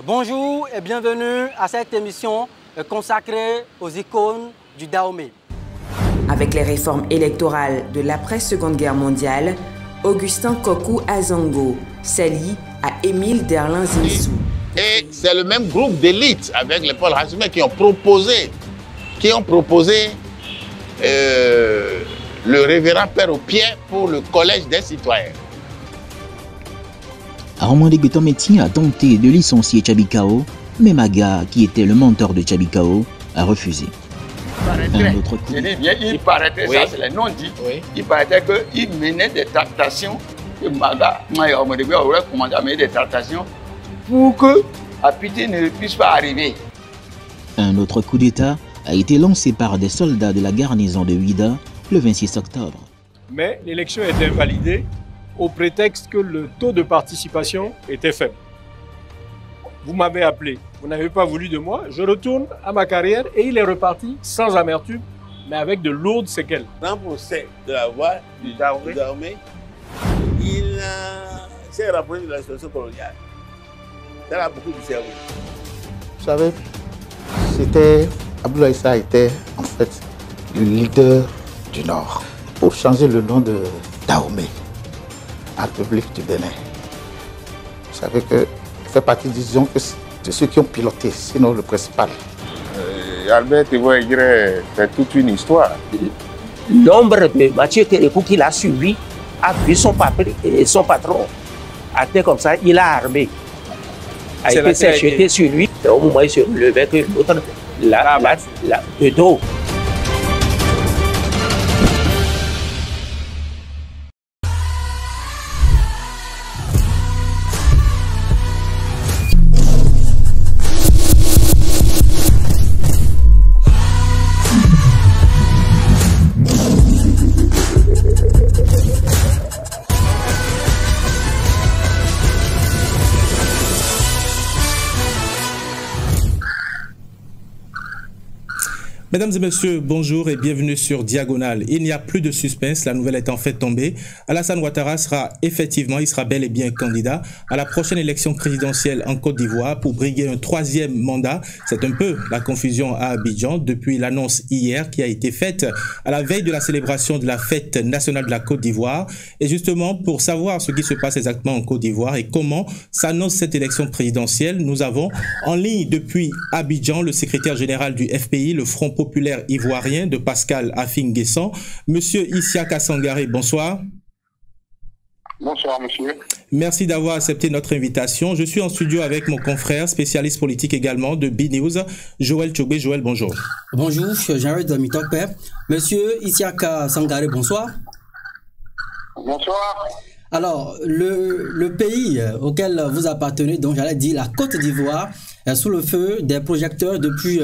Bonjour et bienvenue à cette émission consacrée aux icônes du Dahomey. Avec les réformes électorales de l'après-Seconde Guerre mondiale, Augustin Kokou Azongo s'allie à Émile Derlin Zinsou. Et c'est le même groupe d'élite avec les Paul Hassoumé qui ont proposé le révérend Père au pied pour le collège des citoyens. Armand Guetométi a tenté de licencier Tchabikao, mais Maga, qui était le mentor de Tchabikao, a refusé. Un autre coup. Il paraîtrait, oui. Ça c'est les non-dits, oui. Il paraîtrait qu'il menait des tractations, que Maga aurait commandé à mener des tractations pour que Apiti ne puisse pas arriver. Un autre coup d'État a été lancé par des soldats de la garnison de Ouida le 26 octobre. Mais l'élection est invalidée au prétexte que le taux de participation était faible. Vous m'avez appelé, vous n'avez pas voulu de moi, je retourne à ma carrière et il est reparti sans amertume, mais avec de lourdes séquelles. Dans le procès de la voix du Dahomey, il s'est rapproché de la situation coloniale. Ça a beaucoup de cerveau. Vous savez, Abdoulaye Issa était en fait le leader du Nord. Pour changer le nom de Dahomey en République du Bénin, vous savez qu'il fait partie, disons, de ceux qui ont piloté, sinon le principal. Albert Thévoïgré, c'est toute une histoire. L'ombre de Mathieu Kérékou qu'il a suivi a vu son patron à terre comme ça, il a armé. A été séché sur lui, et au moment où il se relevait, que l'autre de dos. Mesdames et messieurs, bonjour et bienvenue sur Diagonale. Il n'y a plus de suspense, la nouvelle est en fait tombée. Alassane Ouattara sera bel et bien candidat à la prochaine élection présidentielle en Côte d'Ivoire pour briguer un 3e mandat. C'est un peu la confusion à Abidjan depuis l'annonce hier qui a été faite à la veille de la célébration de la fête nationale de la Côte d'Ivoire. Et justement, pour savoir ce qui se passe exactement en Côte d'Ivoire et comment s'annonce cette élection présidentielle, nous avons en ligne depuis Abidjan le secrétaire général du FPI, le Front populaire ivoirien de Pascal Afin-Guessan. Monsieur Isiaka Sangaré, bonsoir. Bonsoir, monsieur. Merci d'avoir accepté notre invitation. Je suis en studio avec mon confrère, spécialiste politique également de B-News, Joël Tchogbe. Joël, bonjour. Bonjour, je suis Jared Mitokpe. Monsieur Isiaka Sangaré, bonsoir. Bonsoir. Alors, le pays auquel vous appartenez, donc j'allais dire la Côte d'Ivoire, est sous le feu des projecteurs depuis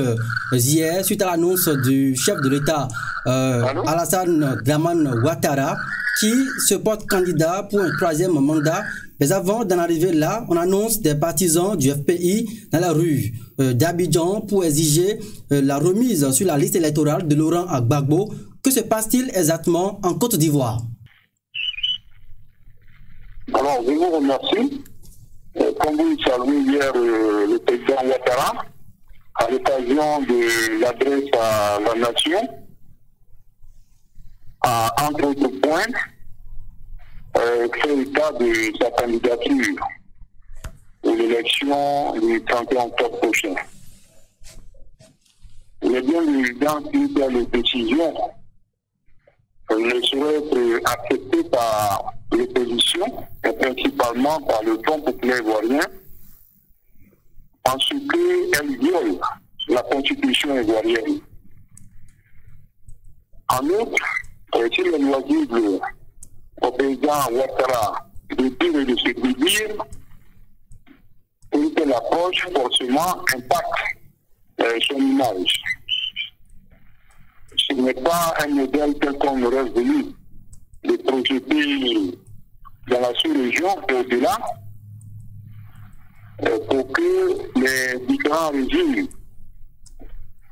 hier, suite à l'annonce du chef de l'État, Alassane Dramane Ouattara, qui se porte candidat pour un 3e mandat. Mais avant d'en arriver là, on annonce des partisans du FPI dans la rue d'Abidjan pour exiger la remise sur la liste électorale de Laurent Gbagbo. Que se passe-t-il exactement en Côte d'Ivoire? Alors, je vous remercie. Comme vous le saluez hier, le président Ouattara, à l'occasion de l'adresse à la nation, a, entre autres points, fait état de sa candidature pour l'élection du 31 octobre prochain. Il est bien évident que les décisions ne seraient être acceptées par l'opposition, et principalement par le Front populaire ivoirien, en ce qu'elle viole la constitution ivoirienne. En outre, s'il est loisible au président Ouattara de dire et de se dédire, une telle approche forcément impacte son image. Ce n'est pas un modèle tel qu'on aurait voulu de projeter dans la sous-région et au-delà, pour que les différents régimes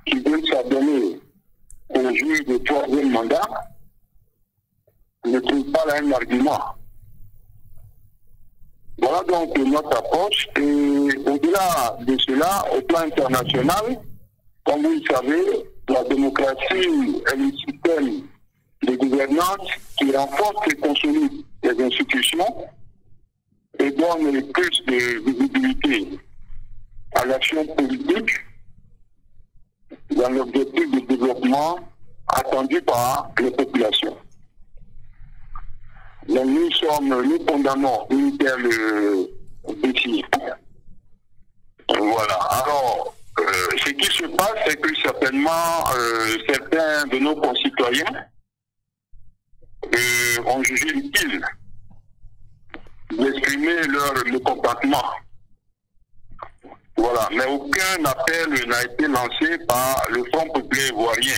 qui veulent s'adonner au juge de 3e mandat ne trouvent pas le même argument. Voilà donc notre approche. Et au-delà de cela, au plan international, comme vous le savez, la démocratie est le système de gouvernance qui renforce et consolide les institutions et donne plus de visibilité à l'action politique dans l'objectif de développement attendu par les populations. Donc nous condamnons une telle décision. Voilà. Alors, ce qui se passe, c'est que certainement certains de nos concitoyens ont jugé utile d'exprimer leur mécontentement. Voilà. Mais aucun appel n'a été lancé par le Front populaire ivoirien.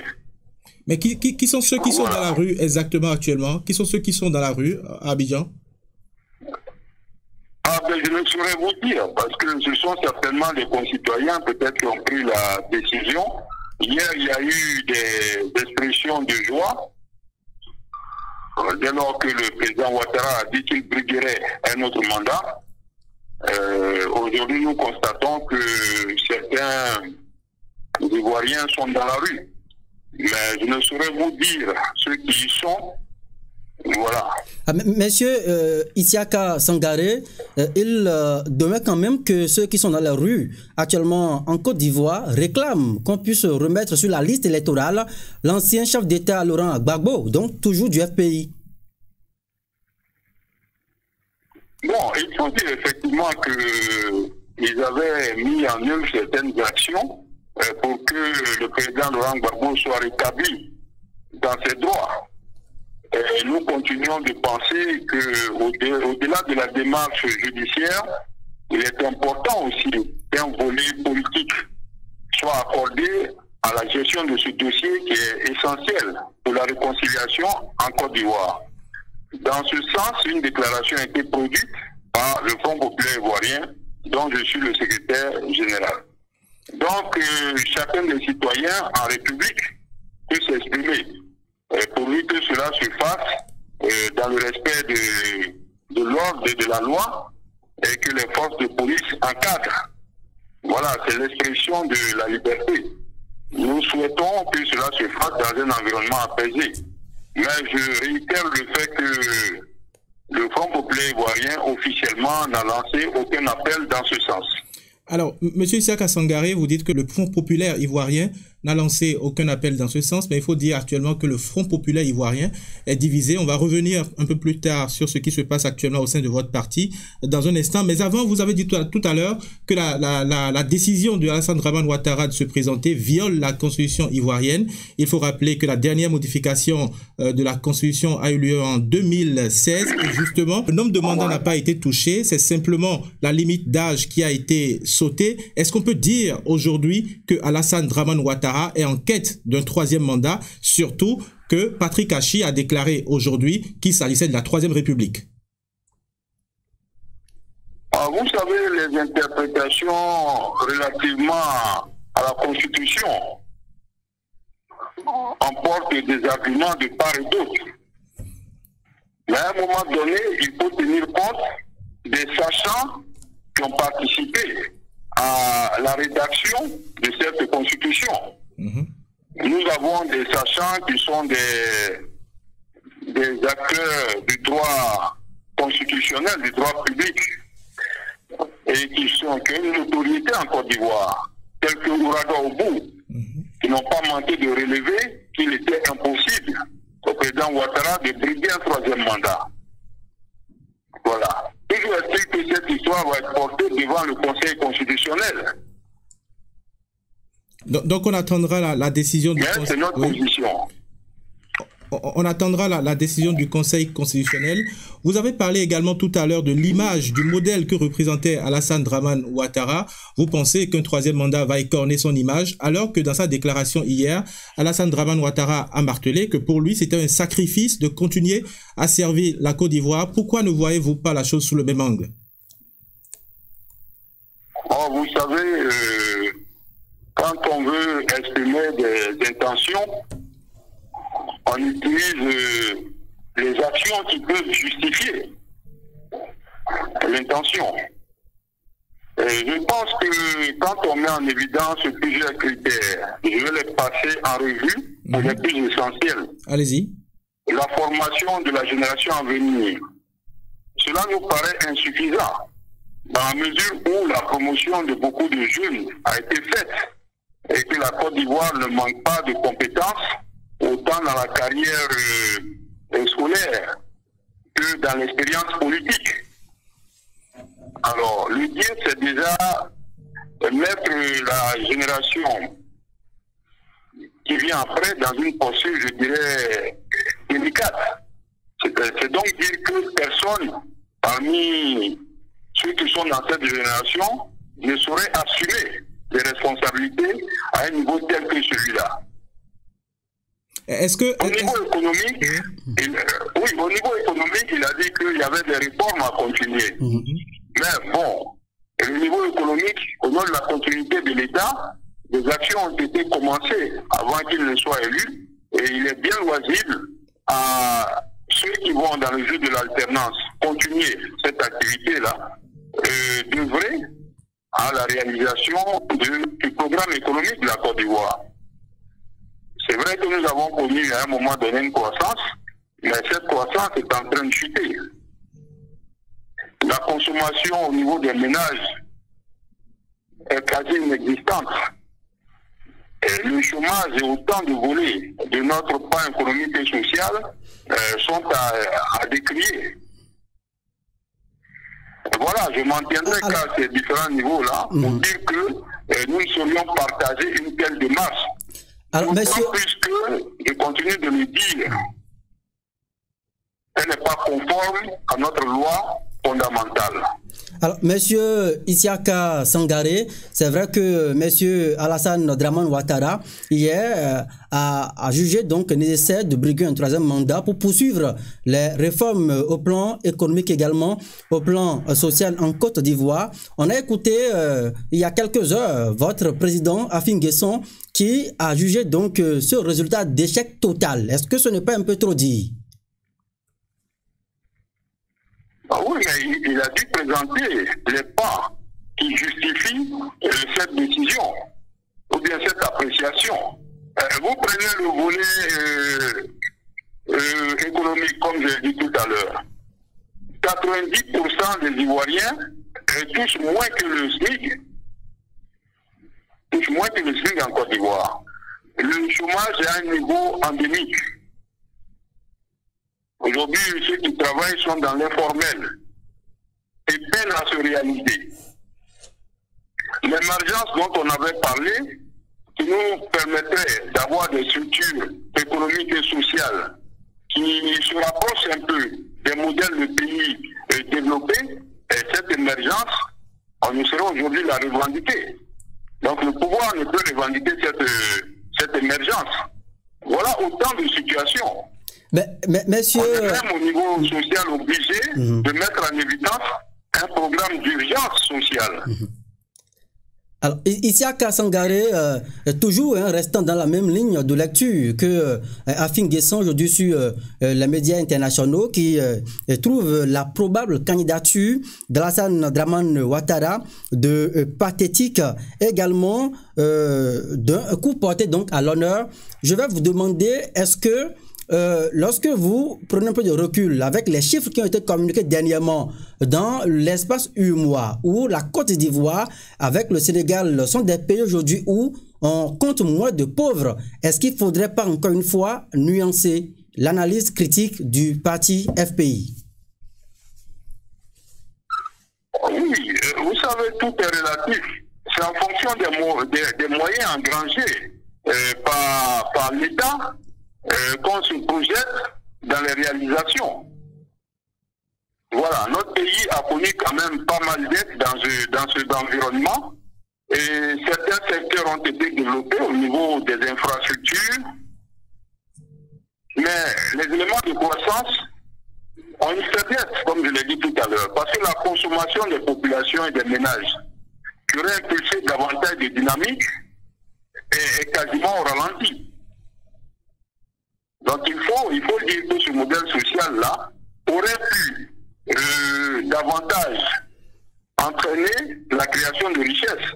Mais qui sont ceux qui sont dans la rue exactement actuellement? Qui sont ceux qui sont dans la rue à Abidjan? Ah ben je ne saurais vous dire, parce que ce sont certainement des concitoyens peut-être qui ont pris la décision. Hier, il y a eu des expressions de joie. Dès lors que le président Ouattara a dit qu'il briguerait un autre mandat, aujourd'hui nous constatons que certains Ivoiriens sont dans la rue. Mais je ne saurais vous dire ceux qui y sont. Voilà. Monsieur Isiaka Sangaré, il demeure quand même que ceux qui sont dans la rue actuellement en Côte d'Ivoire réclament qu'on puisse remettre sur la liste électorale l'ancien chef d'État Laurent Gbagbo, donc toujours du FPI. Bon, il faut dire effectivement qu'ils avaient mis en œuvre certaines actions pour que le président Laurent Gbagbo soit rétabli dans ses droits. Et nous continuons de penser qu'au-delà de la démarche judiciaire, il est important aussi qu'un volet politique soit accordé à la gestion de ce dossier qui est essentiel pour la réconciliation en Côte d'Ivoire. Dans ce sens, une déclaration a été produite par le Front populaire ivoirien, dont je suis le secrétaire général. Donc, chacun des citoyens en République peut s'exprimer pourvu que cela se fasse dans le respect de l'ordre et de la loi et que les forces de police encadrent. Voilà, c'est l'expression de la liberté. Nous souhaitons que cela se fasse dans un environnement apaisé. Mais je réitère le fait que le Front populaire ivoirien officiellement n'a lancé aucun appel dans ce sens. Alors, M. Isiaka Sangaré, vous dites que le Front populaire ivoirien n'a lancé aucun appel dans ce sens, mais il faut dire actuellement que le Front populaire ivoirien est divisé. On va revenir un peu plus tard sur ce qui se passe actuellement au sein de votre parti dans un instant. Mais avant, vous avez dit tout à l'heure que la décision de Alassane Dramane Ouattara de se présenter viole la constitution ivoirienne. Il faut rappeler que la dernière modification de la constitution a eu lieu en 2016. Et justement, le nombre de mandats n'a pas été touché. C'est simplement la limite d'âge qui a été sautée. Est-ce qu'on peut dire aujourd'hui que Alassane Dramane Ouattara est en quête d'un troisième mandat, surtout que Patrick Achi a déclaré aujourd'hui qu'il s'agissait de la Troisième République? Vous savez, les interprétations relativement à la Constitution emportent des arguments de part et d'autre. Mais à un moment donné, il faut tenir compte des sachants qui ont participé à la rédaction de cette Constitution. Nous avons des sachants qui sont des acteurs du droit constitutionnel, du droit public, et qui ont une autorité en Côte d'Ivoire, tels que Ouraga Obu, qui n'ont pas manqué de relever qu'il était impossible au président Ouattara de briguer un troisième mandat. Voilà. Toujours est-il que cette histoire va être portée devant le Conseil constitutionnel. Donc on attendra la décision du Conseil. C'est notre position. On attendra la décision du Conseil constitutionnel. Vous avez parlé également tout à l'heure de l'image, du modèle que représentait Alassane Dramane Ouattara. Vous pensez qu'un troisième mandat va écorner son image, alors que dans sa déclaration hier, Alassane Dramane Ouattara a martelé que pour lui, c'était un sacrifice de continuer à servir la Côte d'Ivoire. Pourquoi ne voyez-vous pas la chose sous le même angle? Vous savez, quand on veut exprimer des intentions, on utilise les actions qui peuvent justifier. l'intention. Je pense que quand on met en évidence plusieurs critères, je vais les passer en revue pour les plus essentiels. Allez-y. La formation de la génération à venir. Cela nous paraît insuffisant dans la mesure où la promotion de beaucoup de jeunes a été faite et que la Côte d'Ivoire ne manque pas de compétences autant dans la carrière scolaire que dans l'expérience politique. Alors, l'idée, c'est déjà mettre la génération qui vient après dans une posture, je dirais, délicate. C'est donc dire que personne parmi ceux qui sont dans cette génération ne saurait assumer des responsabilités à un niveau tel que celui-là. Est-ce que... Au niveau économique, au niveau économique, il a dit qu'il y avait des réformes à continuer. Mais bon, au niveau économique, au nom de la continuité de l'État, des actions ont été commencées avant qu'il ne soit élu, et il est bien loisible à ceux qui vont dans le jeu de l'alternance continuer cette activité-là, d'œuvrer à la réalisation du programme économique de la Côte d'Ivoire. C'est vrai que nous avons connu à un moment donné une croissance, mais cette croissance est en train de chuter. La consommation au niveau des ménages est quasi inexistante. Et le chômage et autant de volets de notre pan économique et social sont à décrier. Voilà, je m'en tiendrai qu'à ces différents niveaux-là pour dire que nous saurions partager une telle démarche. Alors, monsieur... Puisque, je continue de le dire, elle n'est pas conforme à notre loi fondamentale. Alors, monsieur Isiaka Sangaré, c'est vrai que monsieur Alassane Dramane Ouattara, hier, a jugé donc nécessaire de briguer un troisième mandat pour poursuivre les réformes au plan économique également, au plan social en Côte d'Ivoire. On a écouté il y a quelques heures votre président Afin Guesson qui a jugé donc ce résultat d'échec total. Est-ce que ce n'est pas un peu trop dit? Ah oui, mais il a dû présenter les pas qui justifient cette décision, ou bien cette appréciation. Vous prenez le volet économique, comme je l'ai dit tout à l'heure. 90% des Ivoiriens touchent moins que le SMIC. Touchent moins que le SMIC en Côte d'Ivoire. Le chômage est à un niveau endémique. Aujourd'hui, ceux qui travaillent sont dans l'informel et peinent à se réaliser. L'émergence dont on avait parlé, qui nous permettrait d'avoir des structures économiques et sociales qui se rapprochent un peu des modèles de pays développés, et cette émergence, on ne saurait aujourd'hui la revendiquer. Donc le pouvoir ne peut revendiquer cette émergence. Voilà autant de situations. Mais monsieur... On est même au niveau social obligé de mettre en évidence un programme d'urgence sociale. Alors, Isiaka Sangaré, toujours restant dans la même ligne de lecture que Afin Guesson aujourd'hui sur les médias internationaux qui trouve la probable candidature d'Alassane Dramane Ouattara de pathétique, également d'un coup porté donc à l'honneur. Je vais vous demander, est-ce que lorsque vous prenez un peu de recul avec les chiffres qui ont été communiqués dernièrement dans l'espace UEMOA, où la Côte d'Ivoire avec le Sénégal sont des pays aujourd'hui où on compte moins de pauvres, est-ce qu'il ne faudrait pas encore une fois nuancer l'analyse critique du parti FPI? Oui, vous savez, tout est relatif. C'est en fonction des moyens engrangés par l'État qu'on se projette dans les réalisations. Voilà, notre pays a connu quand même pas mal d'aide dans cet environnement et certains secteurs ont été développés au niveau des infrastructures, mais les éléments de croissance ont une faiblesse, comme je l'ai dit tout à l'heure, parce que la consommation des populations et des ménages qui aurait impulsé davantage de dynamique est quasiment au ralenti. Donc il faut dire que ce modèle social-là aurait pu davantage entraîner la création de richesses.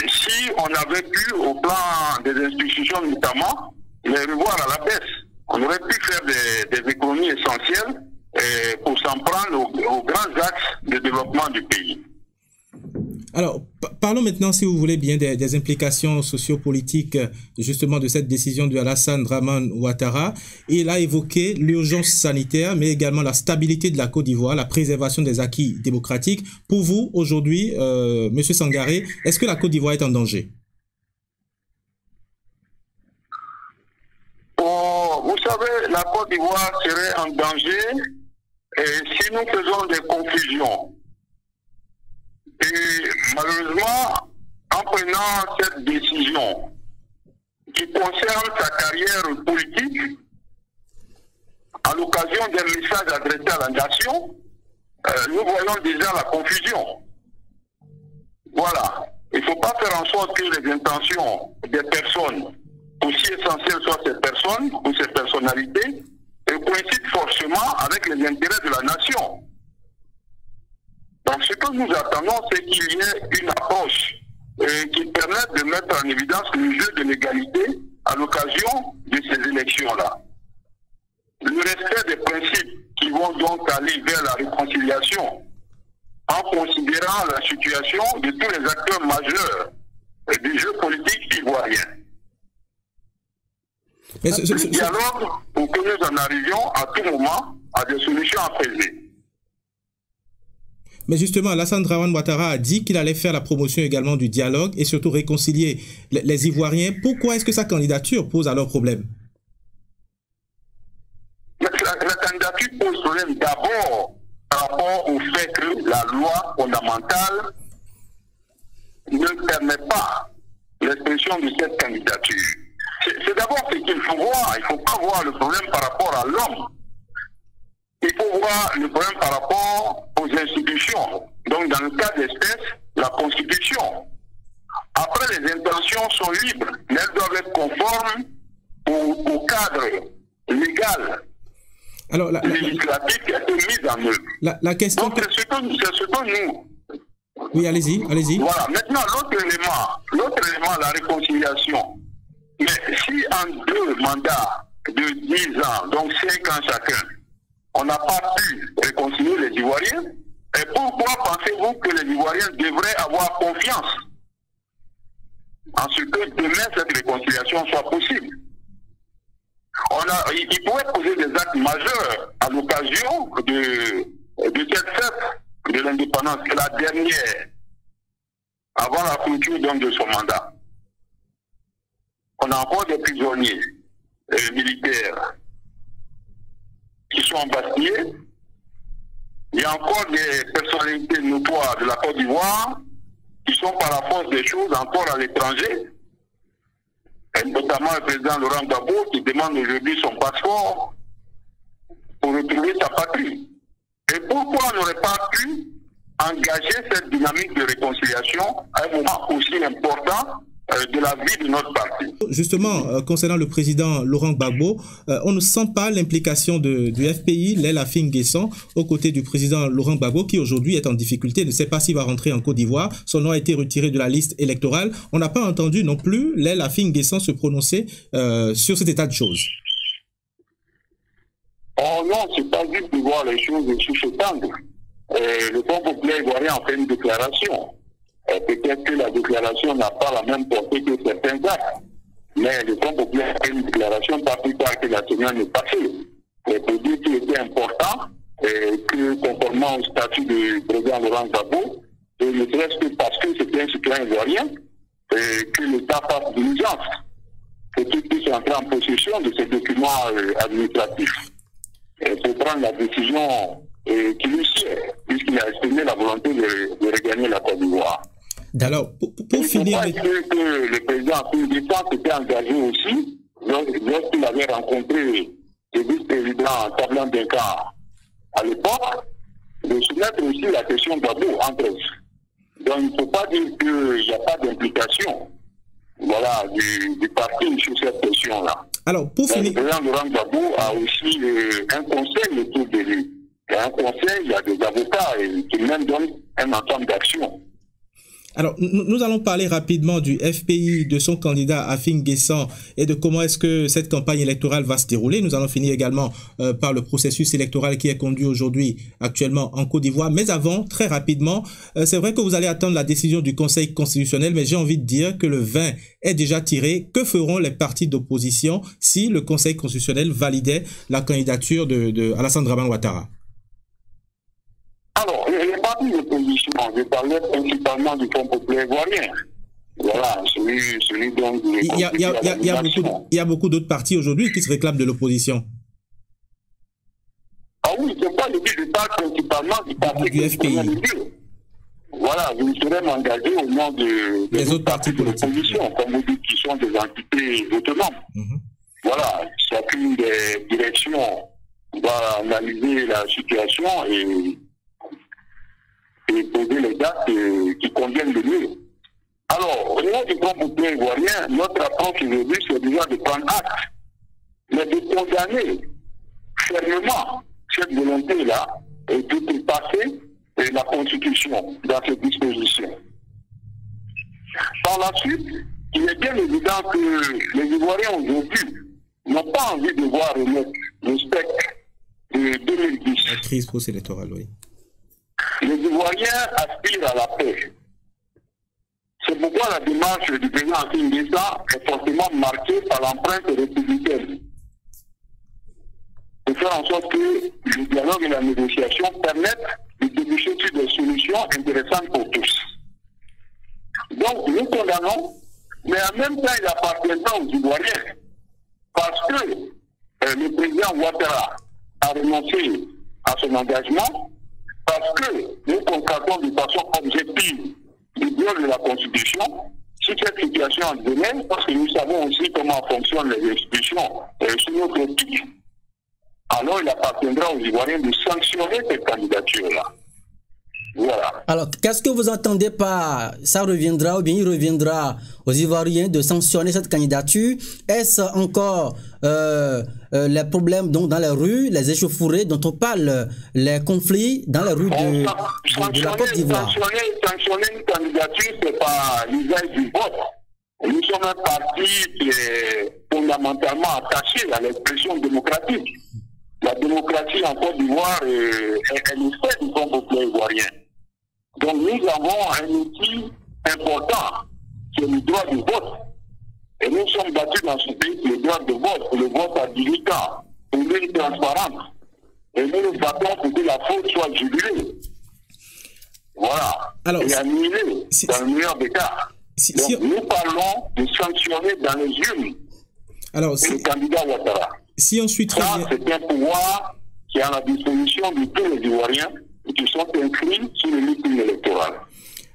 Si on avait pu, au plan des institutions notamment, les revoir à la baisse, on aurait pu faire des économies essentielles pour s'en prendre aux grands axes de développement du pays. Alors, parlons maintenant, si vous voulez bien, des implications sociopolitiques justement de cette décision de Alassane Dramane Ouattara. Il a évoqué l'urgence sanitaire, mais également la stabilité de la Côte d'Ivoire, la préservation des acquis démocratiques. Pour vous, aujourd'hui, M. Sangaré, est-ce que la Côte d'Ivoire est en danger? Vous savez, la Côte d'Ivoire serait en danger si nous faisons des confusions. Et malheureusement, en prenant cette décision qui concerne sa carrière politique, à l'occasion d'un message adressé à la nation, nous voyons déjà la confusion. Voilà. Il ne faut pas faire en sorte que les intentions des personnes, aussi essentielles soient ces personnes ou ces personnalités, coïncident forcément avec les intérêts de la nation. Donc ce que nous attendons, c'est qu'il y ait une approche qui permette de mettre en évidence le jeu de l'égalité à l'occasion de ces élections-là. Le respect des principes qui vont donc aller vers la réconciliation en considérant la situation de tous les acteurs majeurs du jeu politique ivoirien. Le dialogue pour que nous en arrivions à tout moment à des solutions apaisées. Mais justement, Alassane Dramane Ouattara a dit qu'il allait faire la promotion également du dialogue et surtout réconcilier les Ivoiriens. Pourquoi est-ce que sa candidature pose alors problème? La candidature pose problème d'abord par rapport au fait que la loi fondamentale ne permet pas l'expression de cette candidature. C'est d'abord ce qu'il faut voir. Il ne faut pas voir le problème par rapport à l'homme. Il faut voir le problème par rapport aux institutions. Donc, dans le cas d'espèce, la Constitution. Après, les intentions sont libres, mais elles doivent être conformes au cadre légal, législatif qui a été mis en œuvre. La question... Donc, c'est ce que nous... Oui, allez-y, allez-y. Voilà. Maintenant, l'autre élément, la réconciliation. Mais si en 2 mandats de 10 ans, donc 5 ans chacun, on n'a pas pu réconcilier les Ivoiriens, et pourquoi pensez-vous que les Ivoiriens devraient avoir confiance en ce que demain cette réconciliation soit possible? Il pourrait poser des actes majeurs à l'occasion de cette fête de l'indépendance, la dernière, avant la clôture de son mandat. On a encore des prisonniers militaires qui sont embastillés. Il y a encore des personnalités notoires de la Côte d'Ivoire qui sont par la force des choses encore à l'étranger. Et notamment le président Laurent Gbagbo qui demande aujourd'hui son passeport pour retrouver sa patrie. Et pourquoi on n'aurait pas pu engager cette dynamique de réconciliation à un moment aussi important de la vie de notre parti? Justement, concernant le président Laurent Gbagbo, on ne sent pas l'implication du FPI, Lael Afin-Guesson, aux côtés du président Laurent Gbagbo, qui aujourd'hui est en difficulté, ne sait pas s'il va rentrer en Côte d'Ivoire. Son nom a été retiré de la liste électorale. On n'a pas entendu non plus Lael Afin-Guesson se prononcer sur cet état de choses. Oh non, c'est pas juste de voir les choses sous cet angle. Le Front populaire ivoirien a fait une déclaration. Peut-être que la déclaration n'a pas la même portée que certains actes. Mais le Front populaire a fait une déclaration pas plus tard que la semaine passée. Pour dire qu'il était important que, conformément au statut du président Laurent Gbagbo, ne serait-ce que parce que c'était un citoyen ivoirien, que l'État fasse diligence, que qu'il puisse entrer en possession de ces documents administratifs. Pour prendre la décision qui lui sied, puisqu'il a exprimé la volonté de regagner la Côte d'Ivoire. Alors, pour finir... Il ne faut pas dire que le président Afin-Guesson s'était engagé aussi, lorsqu'il avait rencontré le vice-président Tablan Denka à l'époque, de soumettre aussi la question Gbagbo entre eux. Donc, il ne faut pas dire qu'il n'y a pas d'implication du parti sur cette question-là. Alors, pour finir... Le président Laurent Gbagbo a aussi un conseil autour de lui. Il y a un conseil, il y a des avocats qui même donnent un ensemble d'actions. Alors, nous allons parler rapidement du FPI, de son candidat Afin Guessan et de comment est-ce que cette campagne électorale va se dérouler. Nous allons finir également par le processus électoral qui est conduit aujourd'hui actuellement en Côte d'Ivoire. Mais avant, très rapidement, c'est vrai que vous allez attendre la décision du Conseil constitutionnel, mais j'ai envie de dire que le vin est déjà tiré. Que feront les partis d'opposition si le Conseil constitutionnel validait la candidature de Alassane Dramane Ouattara? Alors, les partis d'opposition, je parlais principalement du Front populaire ivoirien. Voilà, celui dont il y a beaucoup d'autres partis aujourd'hui qui se réclament de l'opposition. Ah oui, c'est pas le but, je parle principalement du parti du FPI. Voilà, je me serais engagé au nom des autres partis de l'opposition, comme vous dites, qui sont des entités autonomes. Voilà, chacune des directions va analyser la situation et poser les dates qui conviennent le mieux. Alors, au niveau du Front populaire ivoirien, notre approche aujourd'hui, c'est déjà de prendre acte, mais de condamner fermement cette volonté-là et de passer la Constitution dans cette disposition. Par la suite, il est bien évident que les Ivoiriens aujourd'hui n'ont pas envie de voir remettre le spectre de 2010. La crise post-électorale, oui. Les Ivoiriens aspirent à la paix. C'est pourquoi la démarche du président Afin Guessan est fortement marquée par l'empreinte républicaine. De faire en sorte que le dialogue et la négociation permettent de déboucher sur des solutions intéressantes pour tous. Donc, nous condamnons, mais en même temps, il appartiendra aux Ivoiriens. Parce que le président Ouattara a renoncé à son engagement, parce que nous constatons de façon objective le viol de la Constitution. Si cette situation en devenait, parce que nous savons aussi comment fonctionnent les institutions sur notre éthique, alors il appartiendra aux Ivoiriens de sanctionner cette candidature-là. Voilà. Alors, qu'est-ce que vous entendez par ça reviendra ou bien il reviendra aux Ivoiriens de sanctionner cette candidature? Est-ce encore les problèmes donc, dans les rues, les échauffourées dont on parle, les conflits dans les rues de la Côte d'Ivoire? Sanctionner une candidature, ce n'est pas l'usage du vote. Nous sommes un parti qui est fondamentalement attaché à l'expression démocratique. La démocratie en Côte d'Ivoire est le fait du Front populaire ivoirien. Donc nous avons un outil important, c'est le droit de vote. Et nous sommes battus dans ce pays pour le droit de vote, pour le vote habilitant, pour une transparence. Et nous nous battons pour que la faute soit jubilée. Voilà. Alors, et annulée, dans le meilleur des cas. Donc nous parlons de sanctionner dans les urnes le candidat Ouattara. Si on suit très bien... C'est un pouvoir qui est à la disposition de tous les Ivoiriens qui sont inscrits sur le meeting électoral.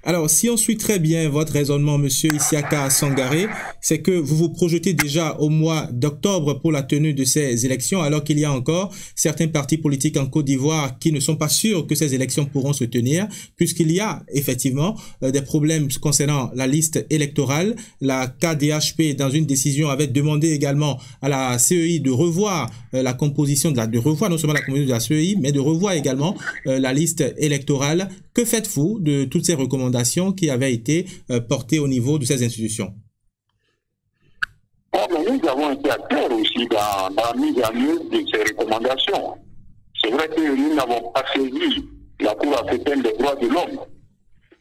Alors, si on suit très bien votre raisonnement, Monsieur Isiaka Sangaré, c'est que vous vous projetez déjà au mois d'octobre pour la tenue de ces élections, alors qu'il y a encore certains partis politiques en Côte d'Ivoire qui ne sont pas sûrs que ces élections pourront se tenir, puisqu'il y a effectivement des problèmes concernant la liste électorale. La KDHP, dans une décision, avait demandé également à la CEI de revoir la composition de revoir non seulement la composition de la CEI, mais de revoir également la liste électorale. Que faites-vous de toutes ces recommandations qui avaient été portées au niveau de ces institutions? Nous avons été acteurs aussi dans la mise en œuvre de ces recommandations. C'est vrai que nous n'avons pas saisi la Cour africaine des droits de l'homme,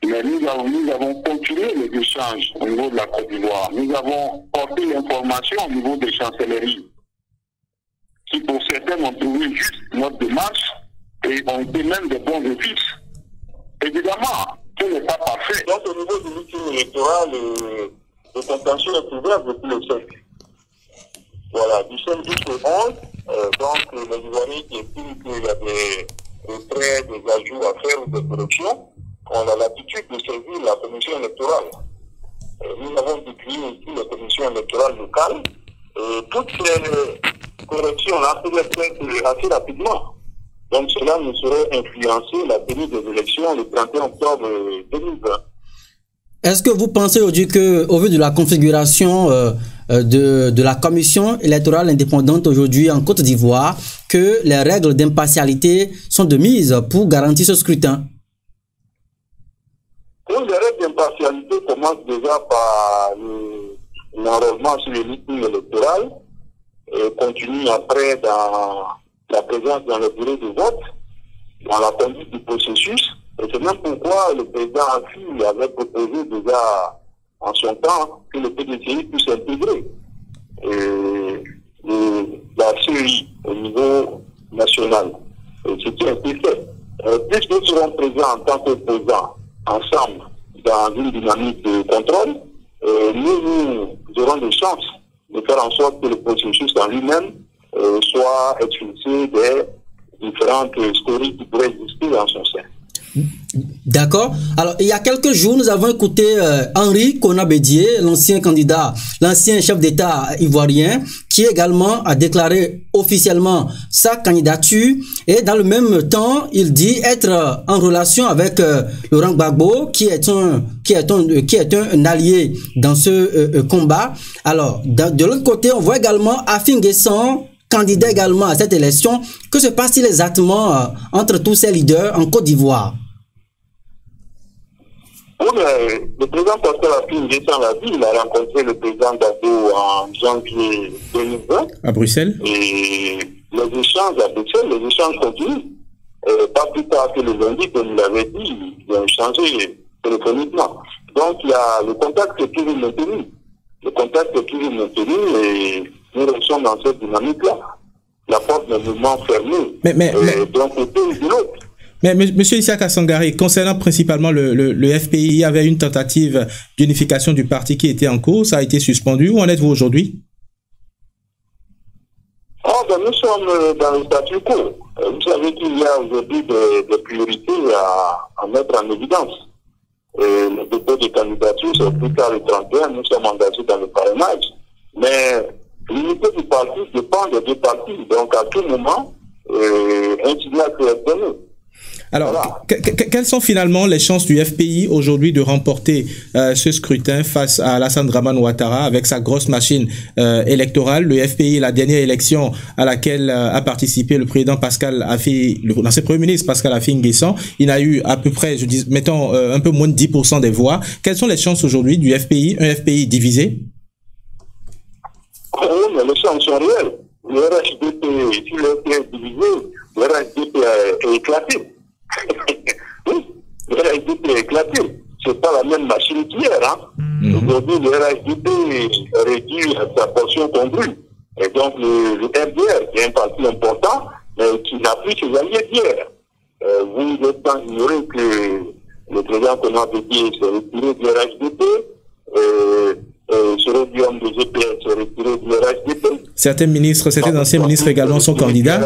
mais nous avons continué les échanges au niveau de la Côte d'Ivoire. Nous avons porté l'information au niveau des chancelleries, qui pour certains ont trouvé juste notre démarche et ont été même de bons offices. Évidemment, tout n'est pas parfait. Donc, au niveau du meeting électoral, le contentieux est ouvert depuis le 5. Voilà, du 5 jusqu'au 11, donc les Ivoiriens qui estiment qu'il y a des retraits, des ajouts à faire ou des corrections, on a l'habitude de saisir la commission électorale. Nous avons décliné aussi la commission électorale locale. Toutes ces corrections-là peuvent être faites assez rapidement. Donc cela ne saurait influencer la tenue des élections le 31 octobre 2020. Est-ce que vous pensez aujourd'hui qu'au vu de la configuration de la commission électorale indépendante aujourd'hui en Côte d'Ivoire que les règles d'impartialité sont de mise pour garantir ce scrutin? Les règles d'impartialité commencent déjà par l'enrôlement sur les listing électorales et continuent après dans la présence dans le bureau de vote, dans la conduite du processus. Et c'est même pourquoi le président Afi avait proposé déjà en son temps que le PDCI puisse intégrer la CEI au niveau national. Et ce qui a été fait. Puisque nous serons présents en tant qu'opposants ensemble dans une dynamique de contrôle, nous aurons des chances de faire en sorte que le processus en lui-même soit expulsé des différentes scories qui pourraient exister dans son sein. D'accord. Alors, il y a quelques jours, nous avons écouté Henri Konabedié, l'ancien candidat, l'ancien chef d'État ivoirien, qui également a déclaré officiellement sa candidature. Et dans le même temps, il dit être en relation avec Laurent Gbagbo, qui est un allié dans ce combat. Alors, de l'autre côté, on voit également Afi N'Guessan, candidat également à cette élection. Que se passe-t-il exactement entre tous ces leaders en Côte d'Ivoire? Oui, mais le président Pascal Afi N'Guessan l'a dit, il a rencontré le président Gbagbo en janvier 2020. À Bruxelles. Et les échanges à Bruxelles, les échanges continuent. Pas plus tard que le lundi, comme il l'avait dit, ils ont échangé téléphoniquement. Donc, le contact est toujours maintenu. Le contact est toujours maintenu et nous restons dans cette dynamique-là. La porte n'est nullement fermée. D'un côté ou de l'autre. Mais M. Isiaka Sangare, concernant principalement le FPI, il y avait une tentative d'unification du parti qui était en cours, ça a été suspendu. Où en êtes-vous aujourd'hui? Nous sommes dans le statu quo. Vous savez qu'il y a aujourd'hui des priorités à mettre en évidence. Le dépôt de candidature, c'est plus tard le 31, nous sommes engagés dans le parrainage. Mais l'unité du parti dépend des deux partis. Donc à tout moment, un signal peut être donné. Alors, voilà. Quelles sont finalement les chances du FPI aujourd'hui de remporter ce scrutin face à Alassane Dramane Ouattara avec sa grosse machine électorale? Le FPI, la dernière élection à laquelle a participé le président Pascal Afi, l'ancien Premier ministre Pascal Afi N'Guessan, il a eu à peu près, mettons, un peu moins de 10% des voix. Quelles sont les chances aujourd'hui du FPI, un FPI divisé? Oui, mais les chances sont réelles. Le RHDP, si le FPI est divisé, le RHDP est éclaté. Oui, le RHDP est éclaté. C'est pas la même machine qu'hier. Aujourd'hui, le RHDP réduit à sa portion congrue. Et donc, le RDR, qui est un parti important, mais qui n'a plus ses alliés d'hier. Vous êtes sans ignorer que le président Konabedié s'est retiré du RHDP. Sorodium de GPS s'est retiré du RHDP. Certains ministres, certains anciens ministres également sont candidats.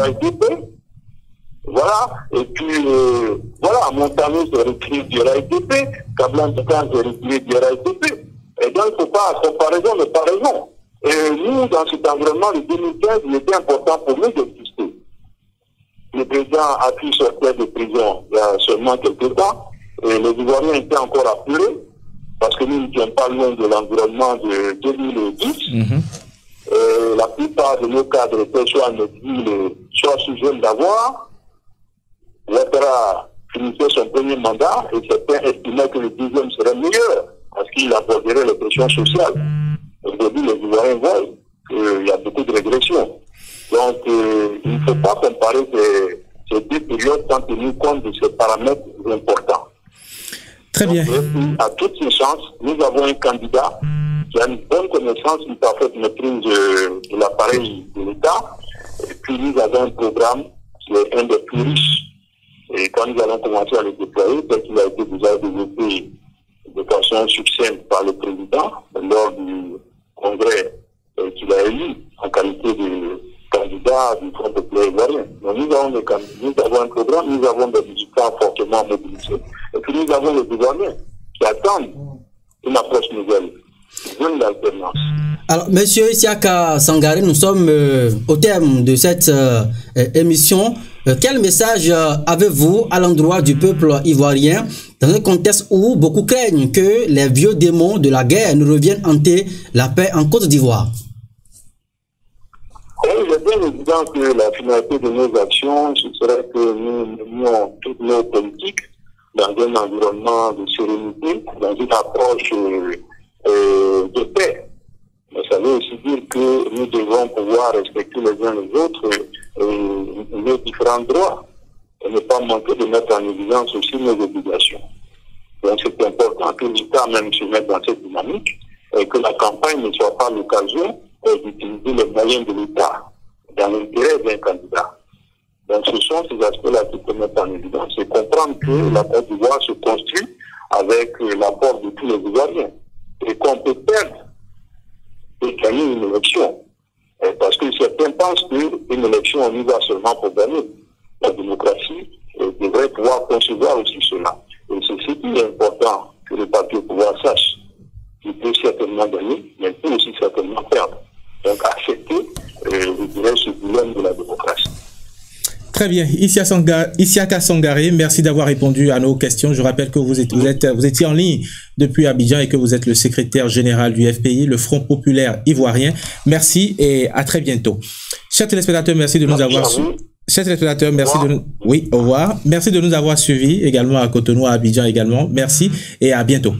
Voilà, et puis voilà, Montané s'est retiré du RHDP, Kablan Dukan s'est retiré du RHDP. Et donc il ne faut pas comparaison de paraison. Et nous, dans cet environnement de 2015, il était important pour nous d'exister. Le président a pu sortir de prison il y a seulement quelques temps, et les Ivoiriens étaient encore appelés, parce que nous n'étions pas loin de l'environnement de 2010. La plupart de nos cadres étaient soit en exil, soit sous jeune d'avoir. Ouattara finissait son premier mandat et certains estimaient que le deuxième serait meilleur parce qu'il aborderait les pressions sociales. Aujourd'hui, les Ivoiriens voient qu'il y a beaucoup de régression. Donc, il ne faut pas comparer ces deux périodes sans tenir compte de ces paramètres importants. Très bien. Donc, à toutes ces chances, nous avons un candidat qui a une bonne connaissance, une parfaite maîtrise de l'appareil de l'État. Et puis, nous avons un programme qui est un des plus riches. Et quand nous allons commencer à le déployer, tel qu'il a été déjà développé de façon succincte par le président lors du congrès qu'il a élu en qualité de candidat du Front populaire ivoirien. Donc nous avons un programme, nous avons des militants fortement mobilisés. Et puis nous avons les Ivoiriens qui attendent une approche nouvelle, une alternance. Alors, Monsieur Isiaka Sangare, nous sommes au terme de cette émission. Quel message avez-vous à l'endroit du peuple ivoirien dans un contexte où beaucoup craignent que les vieux démons de la guerre ne reviennent hanter la paix en Côte d'Ivoire? Il est bien évident que la finalité de nos actions, ce serait que nous menions toutes nos politiques dans un environnement de sérénité, dans une approche de paix. Mais ça veut aussi dire que nous devons pouvoir respecter les uns les autres nos différents droits et ne pas manquer de mettre en évidence aussi nos obligations. Donc c'est important que l'État même se mette dans cette dynamique et que la campagne ne soit pas l'occasion d'utiliser les moyens de l'État dans l'intérêt d'un candidat. Donc ce sont ces aspects-là qui peuvent mettre en évidence et comprendre que la Côte d'Ivoire se construit avec l'apport de tous les Ivoiriens et qu'on peut perdre et gagner une élection. Parce que certains pensent qu'une élection, on y va seulement pour gagner. La démocratie devrait pouvoir concevoir aussi cela. Et c'est ce qui est important que le parti au pouvoir sache. Il peut certainement gagner, mais il peut aussi certainement perdre. Donc accepter, je dirais, ce dilemme de la démocratie. Très bien. Isiaka Sangaré, merci d'avoir répondu à nos questions. Je rappelle que vous étiez en ligne depuis Abidjan et que vous êtes le secrétaire général du FPI, le Front populaire ivoirien. Merci et à très bientôt. Chers téléspectateurs, merci de nous avoir suivis. Chers téléspectateurs, merci de nous... Oui, au revoir. Merci de nous avoir suivis également à Cotonou, à Abidjan également. Merci et à bientôt.